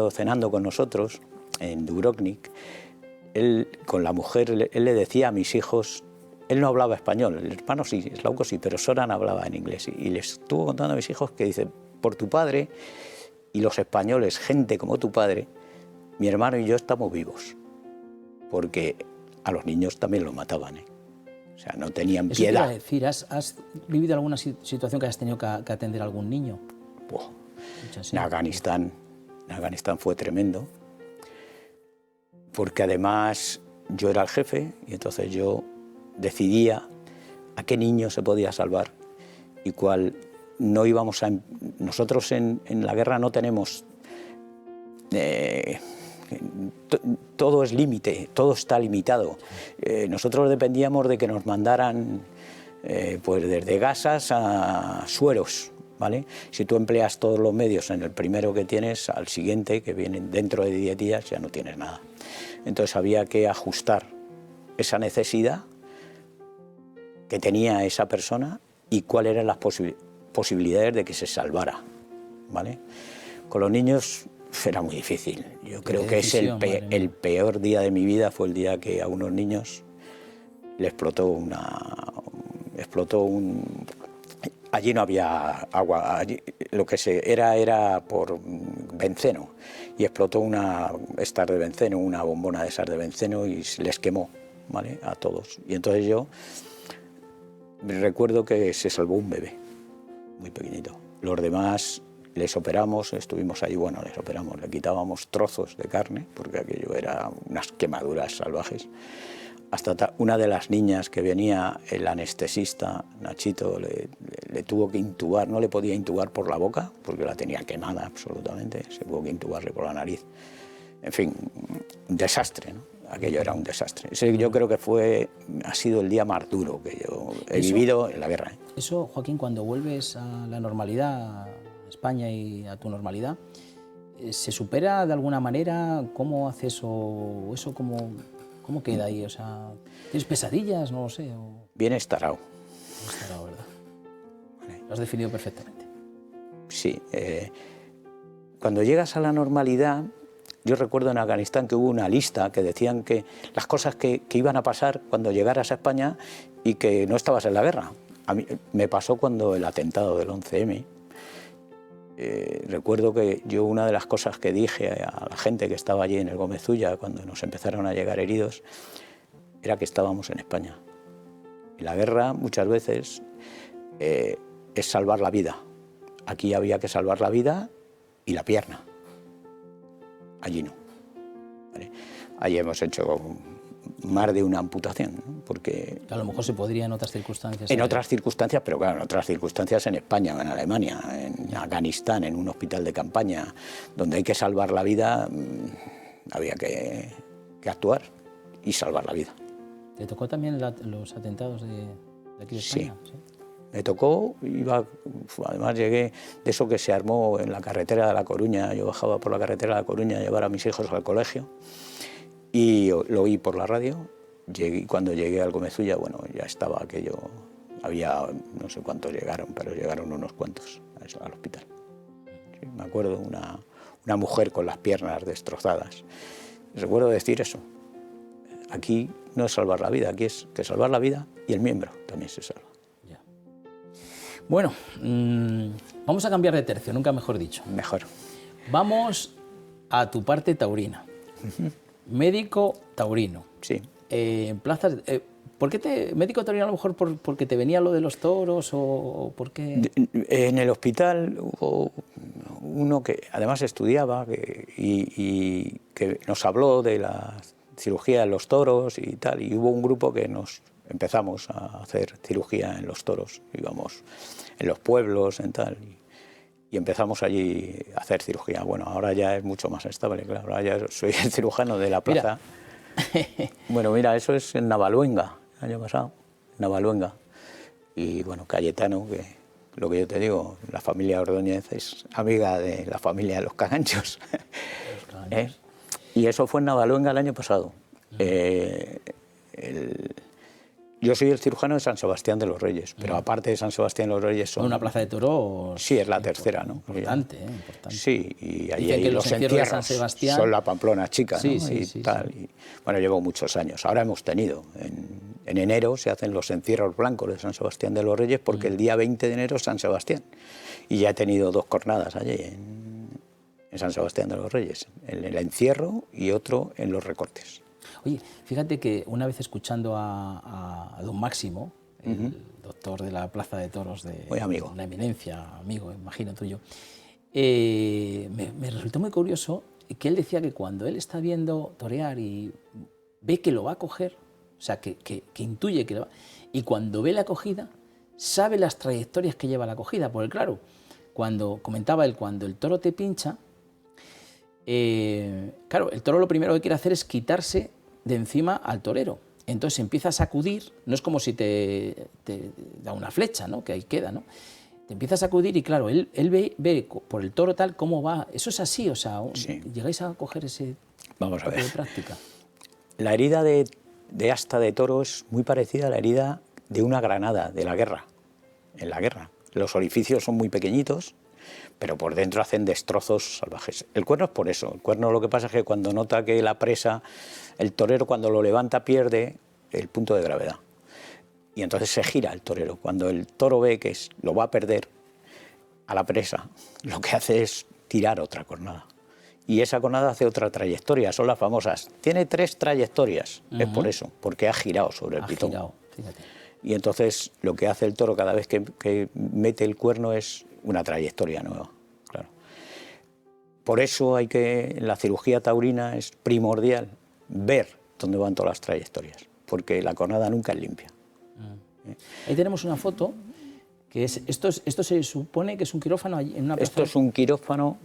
cenando con nosotros en Dubrovnik, él con la mujer, él le decía a mis hijos, él no hablaba español, el hermano sí, Slauco sí, pero Zoran hablaba en inglés. Y les estuvo contando a mis hijos que dice, por tu padre y los españoles, gente como tu padre, mi hermano y yo estamos vivos, porque a los niños también los mataban, ¿eh? O sea, no tenían piedad. Eso te iba a decir, ¿has vivido alguna situación que hayas tenido que atender a algún niño? En Afganistán fue tremendo, porque además yo era el jefe y entonces yo decidía a qué niño se podía salvar y cuál no íbamos a... Nosotros en la guerra no tenemos... todo es límite, todo está limitado. Nosotros dependíamos de que nos mandaran pues desde gasas a sueros, ¿vale? Si tú empleas todos los medios en el primero que tienes, al siguiente, que viene dentro de 10 días, ya no tienes nada. Entonces había que ajustar esa necesidad que tenía esa persona y cuáles eran las posibilidades de que se salvara, ¿vale? Con los niños era muy difícil. Yo creo que es el peor día de mi vida, fue el día que a unos niños le explotó allí no había agua, allí lo que era por benceno, y explotó una bombona de esas de benceno y les quemó, ¿vale? A todos. Y entonces yo recuerdo que se salvó un bebé, muy pequeñito. Los demás les operamos, estuvimos ahí, les operamos, le quitábamos trozos de carne, porque aquello era unas quemaduras salvajes. Hasta una de las niñas que venía, el anestesista, Nachito, le tuvo que intubar, no le podía intubar por la boca, porque la tenía quemada absolutamente, se tuvo que intubarle por la nariz. En fin, un desastre, ¿no? Aquello era un desastre. Ese yo creo que ha sido el día más duro que yo he vivido en la guerra, ¿eh? Eso, Joaquín, cuando vuelves a la normalidad, a España y a tu normalidad, ¿se supera de alguna manera? ¿Cómo haces eso? ¿Cómo queda ahí? O sea, ¿tienes pesadillas? No lo sé. Bien estarao. Bien estarao, ¿verdad? Vale. Lo has definido perfectamente. Sí. Cuando llegas a la normalidad, Yo recuerdo en Afganistán que hubo una lista que decían que las cosas que iban a pasar cuando llegaras a España y que no estabas en la guerra. A mí me pasó cuando el atentado del 11M. Recuerdo que yo una de las cosas que dije a la gente que estaba allí en el Gómez Ulla cuando nos empezaron a llegar heridos era que estábamos en España. Y la guerra muchas veces es salvar la vida. Aquí había que salvar la vida y la pierna. Allí no. ¿Vale? Allí hemos hecho más de una amputación, ¿no? Porque a lo mejor se podría en otras circunstancias. En otras circunstancias, pero claro, en otras circunstancias en España, en Alemania, en Afganistán, en un hospital de campaña, donde hay que salvar la vida, había que actuar y salvar la vida. ¿Te tocó también los atentados de aquí de España? Sí. Me tocó, además llegué de eso que se armó en la carretera de La Coruña. Yo bajaba por la carretera de La Coruña a llevar a mis hijos al colegio y lo oí por la radio. Cuando llegué al Gómez Ulla, bueno, ya estaba aquello, había no sé cuántos llegaron, pero llegaron unos cuantos al hospital. Sí, me acuerdo una mujer con las piernas destrozadas. Recuerdo decir eso, aquí no es salvar la vida, aquí es que salvar la vida y el miembro también se salva. Bueno, vamos a cambiar de tercio, nunca mejor dicho. Mejor. Vamos a tu parte taurina. Médico taurino. Sí. Plazas, ¿por qué médico taurino a lo mejor porque te venía lo de los toros o por qué? En el hospital hubo uno que además estudiaba y que nos habló de la cirugía de los toros y tal, y hubo un grupo que empezamos a hacer cirugía en los toros, íbamos en los pueblos, en tal, y empezamos allí a hacer cirugía. Bueno, ahora ya es mucho más estable, claro, ahora ya soy el cirujano de la plaza. Bueno, mira, eso es en Navaluenga, el año pasado, Navaluenga. Y bueno, Cayetano, que lo que yo te digo, la familia Ordóñez es amiga de la familia de los Caganchos. Y eso fue en Navaluenga el año pasado. Yo soy el cirujano de San Sebastián de los Reyes, pero aparte de San Sebastián de los Reyes son... ¿Una plaza de toros? Sí, es la tercera, ¿no? Importante, importante. Sí, y ahí que los entierros de San Sebastián son la Pamplona chica, ¿no? Sí, y tal. Sí. Y, bueno, llevo muchos años. Ahora hemos tenido, en enero se hacen los entierros blancos de San Sebastián de los Reyes porque el día 20 de enero es San Sebastián. Y ya he tenido 2 jornadas allí en San Sebastián de los Reyes, en el encierro y otro en los recortes. Oye, fíjate que una vez escuchando a don Máximo, el doctor de la Plaza de Toros de una eminencia, amigo, imagino tuyo, me resultó muy curioso que él decía que cuando él está viendo torear y ve que lo va a coger, o sea, que intuye que lo va, y cuando ve la acogida, sabe las trayectorias que lleva la acogida, porque claro, cuando comentaba él, cuando el toro te pincha, claro, el toro lo primero que quiere hacer es quitarse de encima al torero. Entonces empieza a sacudir, no es como si te da una flecha, ¿no? Que ahí queda, ¿no? Te empieza a sacudir y claro, él ve por el toro tal cómo va. Eso es así, o sea, sí. ¿Llegáis a coger ese Vamos a ver. de práctica? La herida de asta de toro es muy parecida a la herida de una granada de la guerra. En la guerra, los orificios son muy pequeñitos, pero por dentro hacen destrozos salvajes. El cuerno es por eso. El cuerno lo que pasa es que cuando nota que la presa, el torero cuando lo levanta pierde el punto de gravedad. Y entonces se gira el torero. Cuando el toro ve que lo va a perder a la presa, lo que hace es tirar otra cornada. Y esa cornada hace otra trayectoria, son las famosas. Tiene 3 trayectorias, es por eso, porque ha girado sobre el pitón. Girado, fíjate. Y entonces lo que hace el toro cada vez que mete el cuerno es una trayectoria nueva, claro. Por eso en la cirugía taurina es primordial ver dónde van todas las trayectorias, porque la cornada nunca es limpia. Ahí tenemos una foto, que es esto se supone que es un quirófano en una plaza. Esto es un quirófano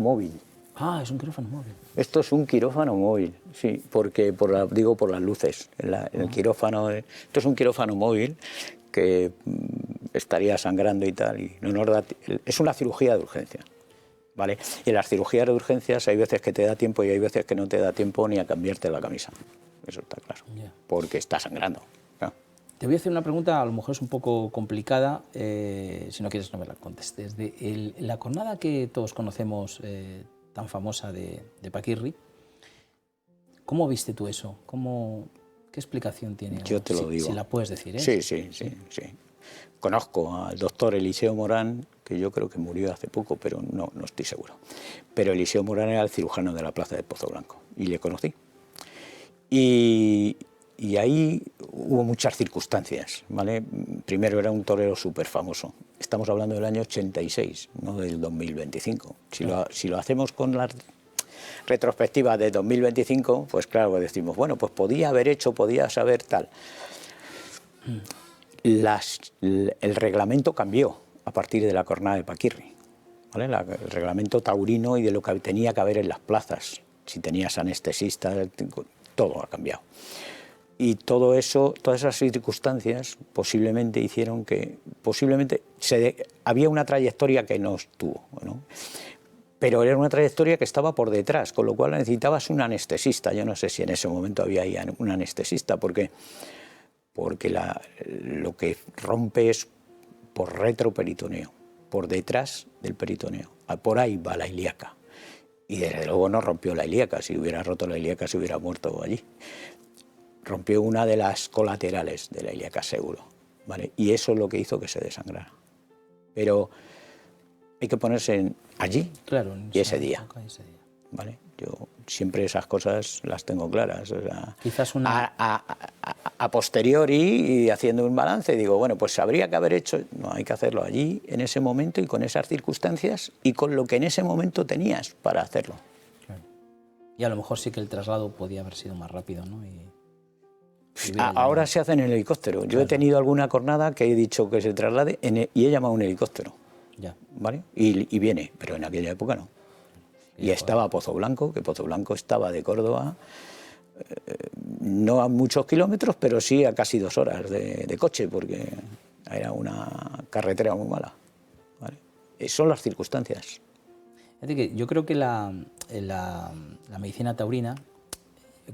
móvil. Ah, es un quirófano móvil. Esto es un quirófano móvil, sí, porque por las luces. El quirófano, esto es un quirófano móvil que estaría sangrando y tal, y no nos da, es una cirugía de urgencia, ¿vale? Y en las cirugías de urgencias hay veces que te da tiempo y hay veces que no te da tiempo ni a cambiarte la camisa, eso está claro, porque está sangrando. ¿No? Te voy a hacer una pregunta, a lo mejor es un poco complicada, si no quieres no me la contestes. La cornada que todos conocemos tan famosa de Paquirri. ¿Cómo viste tú eso? ¿Qué explicación tiene? Yo te lo digo. Si la puedes decir, ¿eh? Sí. Conozco al doctor Eliseo Morán, que yo creo que murió hace poco, pero no estoy seguro. Pero Eliseo Morán era el cirujano de la plaza de Pozo Blanco y le conocí. Y ahí hubo muchas circunstancias, ¿vale? Primero, era un torero súper famoso. Estamos hablando del año 86, no del 2025. Si lo hacemos con la retrospectiva de 2025, pues claro, decimos, bueno, pues podía haber hecho, podía saber tal. El reglamento cambió a partir de la cornada de Paquirri, ¿vale? El reglamento taurino y de lo que tenía que haber en las plazas. Si tenías anestesista, todo ha cambiado. Y todo eso, todas esas circunstancias posiblemente hicieron que había una trayectoria que no estuvo, ¿no? Pero era una trayectoria que estaba por detrás, con lo cual necesitabas un anestesista. Yo no sé si en ese momento había ahí un anestesista, porque lo que rompe es por retroperitoneo, por detrás del peritoneo. Por ahí va la ilíaca. Y desde luego no rompió la ilíaca. Si hubiera roto la ilíaca, se hubiera muerto allí. Rompió una de las colaterales de la ilíaca, seguro, ¿vale? Y eso es lo que hizo que se desangrara. Pero hay que ponerse allí, claro, y ese día, ¿vale? Yo siempre esas cosas las tengo claras. O sea, quizás a posteriori, y haciendo un balance, digo, bueno, pues habría que haber hecho. No, hay que hacerlo allí, en ese momento, y con esas circunstancias, y con lo que en ese momento tenías para hacerlo. Claro. Y a lo mejor sí que el traslado podía haber sido más rápido, ¿no? Ahora se hace en el helicóptero. Yo he tenido alguna cornada que he dicho que se traslade y he llamado a un helicóptero. Ya. ¿Vale? Y viene, pero en aquella época no. Y estaba a Pozo Blanco, que Pozo Blanco estaba de Córdoba, no a muchos kilómetros, pero sí a casi 2 horas de coche, porque era una carretera muy mala, ¿vale? Son las circunstancias. Es decir, que yo creo que la medicina taurina,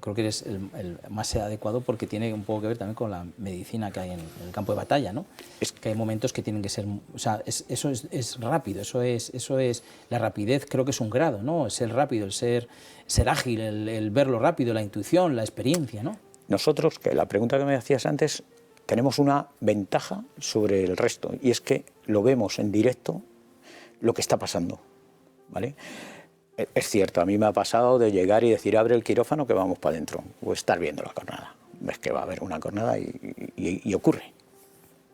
creo que eres el más adecuado, porque tiene un poco que ver también con la medicina que hay en el campo de batalla, ¿no? Es que hay momentos que tienen que ser, o sea, eso es rápido, eso es la rapidez, creo que es un grado, ¿no? Ser rápido, el ser ágil, el verlo rápido, la intuición, la experiencia, ¿no? Nosotros, que la pregunta que me hacías antes, tenemos una ventaja sobre el resto, y es que lo vemos en directo lo que está pasando, ¿vale? Es cierto, a mí me ha pasado de llegar y decir, abre el quirófano que vamos para adentro, o estar viendo la cornada. Ves que va a haber una cornada y ocurre.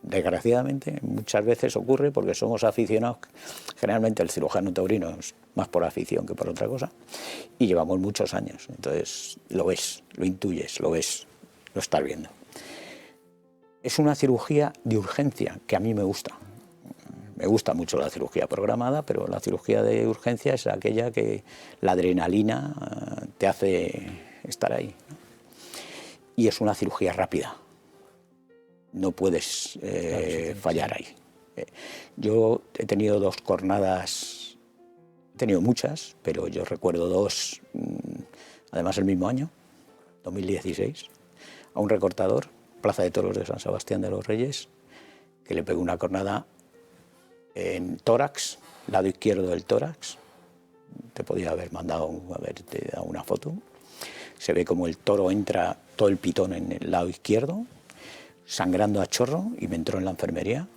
Desgraciadamente, muchas veces ocurre porque somos aficionados. Generalmente el cirujano taurino es más por afición que por otra cosa, y llevamos muchos años. Entonces lo ves, lo intuyes, lo ves, lo estás viendo. Es una cirugía de urgencia que a mí me gusta. Me gusta mucho la cirugía programada, pero la cirugía de urgencia es aquella que la adrenalina te hace estar ahí, ¿no? Y es una cirugía rápida. No puedes fallar ahí. Yo he tenido 2 cornadas, he tenido muchas, pero yo recuerdo 2, además el mismo año, 2016, a un recortador, Plaza de Toros de San Sebastián de los Reyes, que le pegó una cornada en tórax, lado izquierdo del tórax. Te podía haber mandado haberte dado una foto. Se ve como el toro entra todo el pitón en el lado izquierdo, sangrando a chorro, y me entró en la enfermería.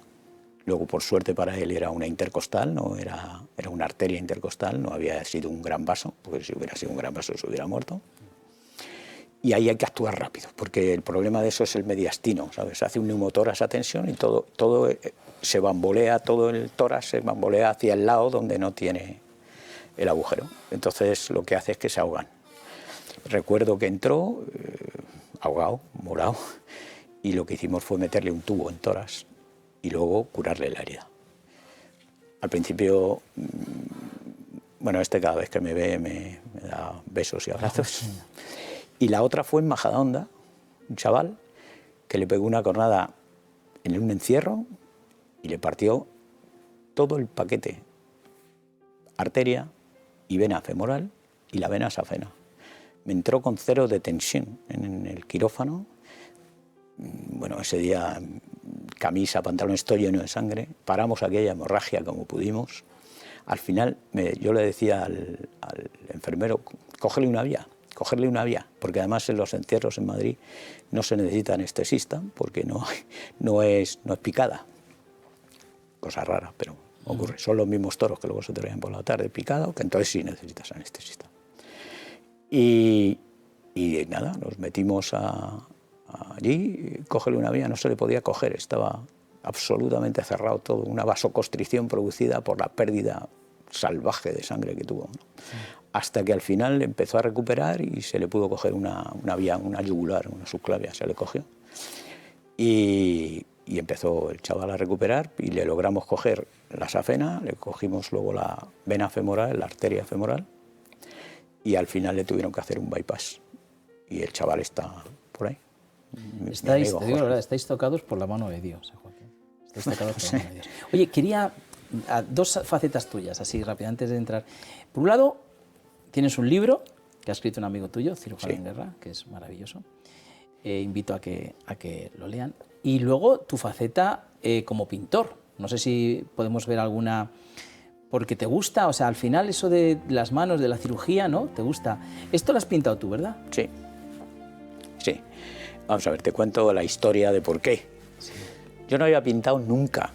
Luego, por suerte para él, era una intercostal, no era una arteria intercostal, no había sido un gran vaso, porque si hubiera sido un gran vaso se hubiera muerto. Y ahí hay que actuar rápido, porque el problema de eso es el mediastino, ¿sabes? Hace un neumotórax a tensión y todo se bambolea, todo el tórax se bambolea hacia el lado donde no tiene el agujero. Entonces lo que hace es que se ahogan. Recuerdo que entró ahogado, morado, y lo que hicimos fue meterle un tubo en tórax y luego curarle la herida. Al principio, bueno, cada vez que me ve me da besos y abrazos. Y la otra fue en Majadahonda, un chaval que le pegó una cornada en un encierro y le partió todo el paquete, arteria y vena femoral y la vena safena. Me entró con 0 de tensión en el quirófano. Bueno, ese día camisa, pantalón, estoy lleno de sangre. Paramos aquella hemorragia como pudimos. Al final yo le decía al enfermero, cógele una vía, porque además en los entierros en Madrid no se necesita anestesista porque no es picada. Cosa rara, pero ocurre. Son los mismos toros que luego se traían por la tarde picado, que entonces sí necesitas anestesista. Y nada, nos metimos allí, cógele una vía, no se le podía coger, estaba absolutamente cerrado todo, una vasoconstricción producida por la pérdida salvaje de sangre que tuvo, ¿no? Sí. Hasta que al final empezó a recuperar y se le pudo coger una vía, una yugular, una subclavia, se le cogió. Y empezó el chaval a recuperar y le logramos coger la safena, le cogimos luego la vena femoral, la arteria femoral, y al final le tuvieron que hacer un bypass. Y el chaval está por ahí. Estáis, te digo la verdad, estáis tocados por la mano de Dios, Joaquín. Estáis tocados por la mano de Dios. Oye, quería dos facetas tuyas, así rápido, antes de entrar. Por un lado, tienes un libro que ha escrito un amigo tuyo, Cirujano en Guerra, que es maravilloso. Invito a que lo lean. Y luego tu faceta como pintor. No sé si podemos ver alguna... Porque te gusta, o sea, al final eso de las manos, de la cirugía, ¿no? ¿Te gusta? Esto lo has pintado tú, ¿verdad? Sí. Sí. Vamos a ver, te cuento la historia de por qué. Sí. Yo no había pintado nunca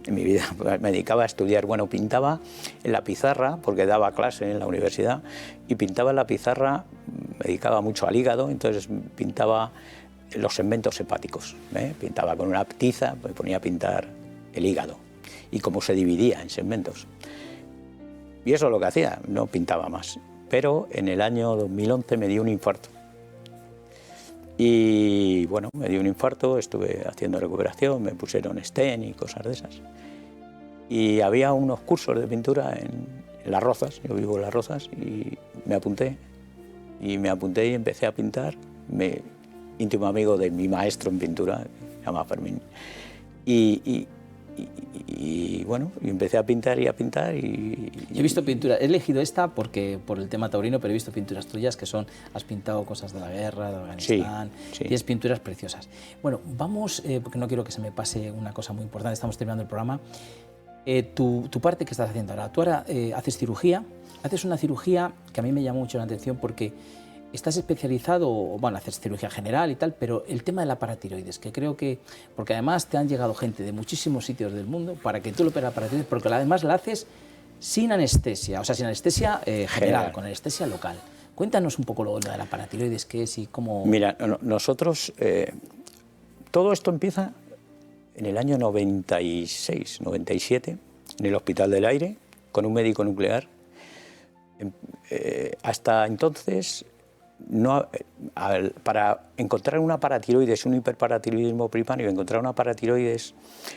en mi vida. Me dedicaba a estudiar. Bueno, pintaba en la pizarra, porque daba clase en la universidad, y pintaba en la pizarra, me dedicaba mucho al hígado, entonces pintaba los segmentos hepáticos, ¿eh? Pintaba con una tiza, me ponía a pintar el hígado y cómo se dividía en segmentos. Y eso es lo que hacía, no pintaba más. Pero en el año 2011 me dio un infarto. Y bueno, me dio un infarto, estuve haciendo recuperación, me pusieron stent y cosas de esas. Y había unos cursos de pintura en Las Rozas, yo vivo en Las Rozas, y me apunté. Y empecé a pintar. Íntimo amigo de mi maestro en pintura, se llama Fermín. Y bueno, y empecé a pintar. Yo he visto pinturas, he elegido esta por el tema taurino, pero he visto pinturas tuyas que has pintado cosas de la guerra, de Afganistán, sí. Tienes pinturas preciosas. Bueno, vamos, porque no quiero que se me pase una cosa muy importante, estamos terminando el programa. Tu parte que estás haciendo ahora, tú ahora haces cirugía, haces una cirugía que a mí me llamó mucho la atención porque estás especializado, bueno, haces cirugía general y tal, pero el tema de la paratiroides, que creo que, porque además te han llegado gente de muchísimos sitios del mundo para que tú lo operes la paratiroides, porque además la haces sin anestesia, o sea, sin anestesia general, con anestesia local. Cuéntanos un poco lo de la paratiroides, qué es y cómo... Mira, nosotros, todo esto empieza en el año 96, 97, en el Hospital del Aire, con un médico nuclear. Hasta entonces, para encontrar una paratiroides, un hiperparatiroidismo primario, encontrar una paratiroides...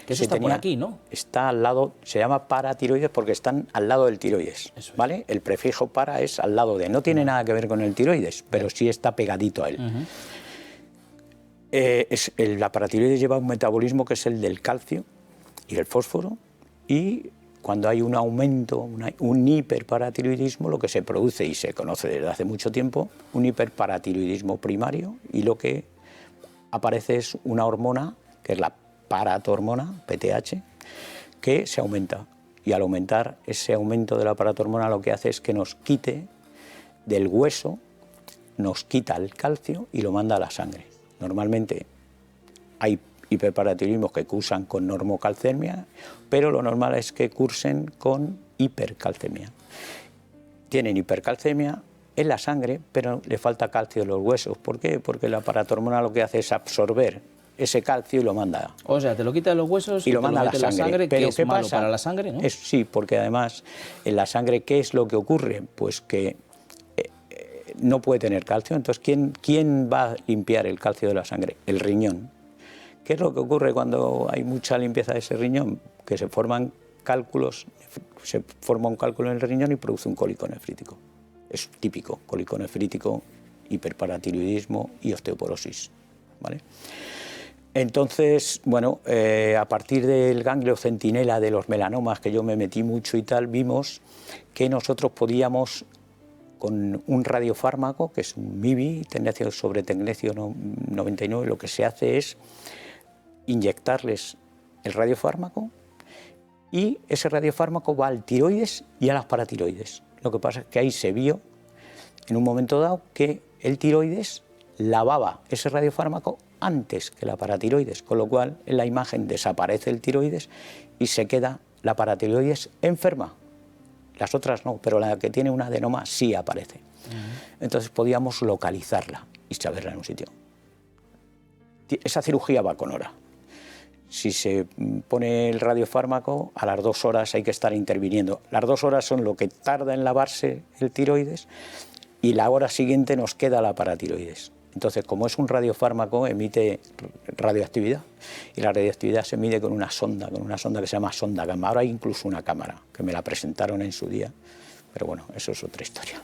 Que eso está por aquí, ¿no? Está al lado, se llama paratiroides porque están al lado del tiroides, ¿vale? El prefijo para es al lado de, no tiene nada que ver con el tiroides, pero sí está pegadito a él. La paratiroides lleva un metabolismo que es el del calcio y del fósforo, y cuando hay un aumento, un hiperparatiroidismo, lo que se produce, y se conoce desde hace mucho tiempo, un hiperparatiroidismo primario, y lo que aparece es una hormona, que es la paratormona, PTH, que se aumenta. Y al aumentar ese aumento de la paratormona, lo que hace es que nos quite del hueso, nos quita el calcio y lo manda a la sangre. Normalmente hay hiperparatiroidismos que cursan con normocalcemia, pero lo normal es que cursen con hipercalcemia. Tienen hipercalcemia en la sangre, pero le falta calcio en los huesos. ¿Por qué? Porque la paratormona lo que hace es absorber ese calcio y lo manda. O sea, te lo quita de los huesos y lo manda a la sangre. Pero ¿qué es malo para la sangre, ¿no? Sí, porque además en la sangre, ¿qué es lo que ocurre? Pues que no puede tener calcio. Entonces, ¿quién va a limpiar el calcio de la sangre? El riñón. ¿Qué es lo que ocurre cuando hay mucha limpieza de ese riñón? Que se forman cálculos, se forma un cálculo en el riñón y produce un cólico nefrítico. Es típico, cólico nefrítico, hiperparatiroidismo y osteoporosis, ¿vale? Entonces, bueno, a partir del ganglio centinela de los melanomas, que yo me metí mucho y tal, vimos que nosotros podíamos, con un radiofármaco, que es un MIBI, tecnecio sobre tecnecio 99, lo que se hace es inyectarles el radiofármaco y ese radiofármaco va al tiroides y a las paratiroides. Lo que pasa es que ahí se vio, en un momento dado, que el tiroides lavaba ese radiofármaco antes que la paratiroides, con lo cual en la imagen desaparece el tiroides y se queda la paratiroides enferma. Las otras no, pero la que tiene un adenoma sí aparece. Entonces podíamos localizarla y saberla en un sitio. Esa cirugía va con hora. Si se pone el radiofármaco, a las 2 horas hay que estar interviniendo. Las 2 horas son lo que tarda en lavarse el tiroides y la hora siguiente nos queda la paratiroides. Entonces, como es un radiofármaco, emite radioactividad y la radioactividad se mide con una sonda que se llama sonda gamma. Ahora hay incluso una cámara, que me la presentaron en su día, pero bueno, eso es otra historia.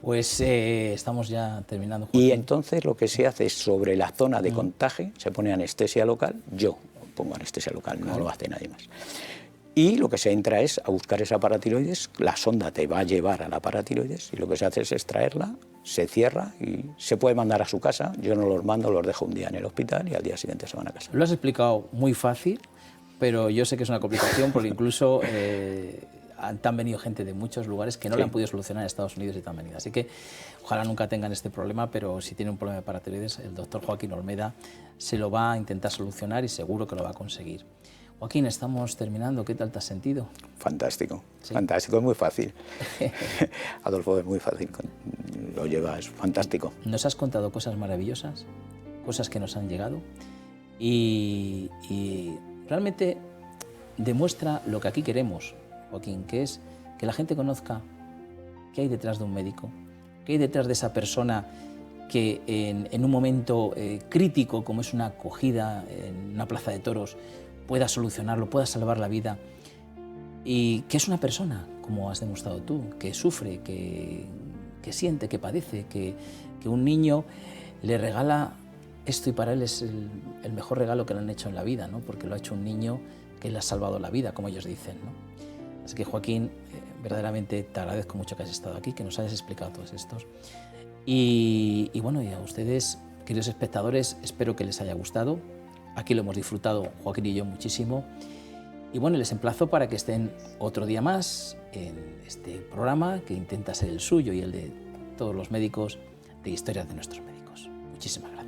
Pues estamos ya terminando, Joaquín. Y entonces lo que se hace es sobre la zona de contagio, se pone anestesia local, yo pongo anestesia local, no lo hace nadie más. Y lo que se entra es a buscar esa paratiroides, la sonda te va a llevar a la paratiroides y lo que se hace es extraerla, se cierra y se puede mandar a su casa. Yo no los mando, los dejo un día en el hospital y al día siguiente se van a casa. Lo has explicado muy fácil, pero yo sé que es una complicación porque incluso te han venido gente de muchos lugares que no le han podido solucionar en Estados Unidos y te han venido. Así que ojalá nunca tengan este problema, pero si tienen un problema de paratiroides, el doctor Joaquín Olmeda se lo va a intentar solucionar y seguro que lo va a conseguir. Joaquín, estamos terminando. ¿Qué tal te has sentido? Fantástico, fantástico, es muy fácil. Adolfo, es muy fácil, lo lleva, es fantástico. Nos has contado cosas maravillosas, cosas que nos han llegado y realmente demuestra lo que aquí queremos, Joaquín, que es que la gente conozca qué hay detrás de un médico, qué hay detrás de esa persona que en un momento crítico, como es una acogida en una plaza de toros, pueda solucionarlo, pueda salvar la vida, y que es una persona, como has demostrado tú, que sufre, que siente, que padece, que un niño le regala esto y para él es el mejor regalo que le han hecho en la vida, ¿no? Porque lo ha hecho un niño que le ha salvado la vida, como ellos dicen, ¿no? Así que, Joaquín, verdaderamente te agradezco mucho que hayas estado aquí, que nos hayas explicado todos estos. Y bueno, y a ustedes, queridos espectadores, espero que les haya gustado. Aquí lo hemos disfrutado Joaquín y yo muchísimo. Y bueno, les emplazo para que estén otro día más en este programa que intenta ser el suyo y el de todos los médicos de Historias de nuestros médicos. Muchísimas gracias.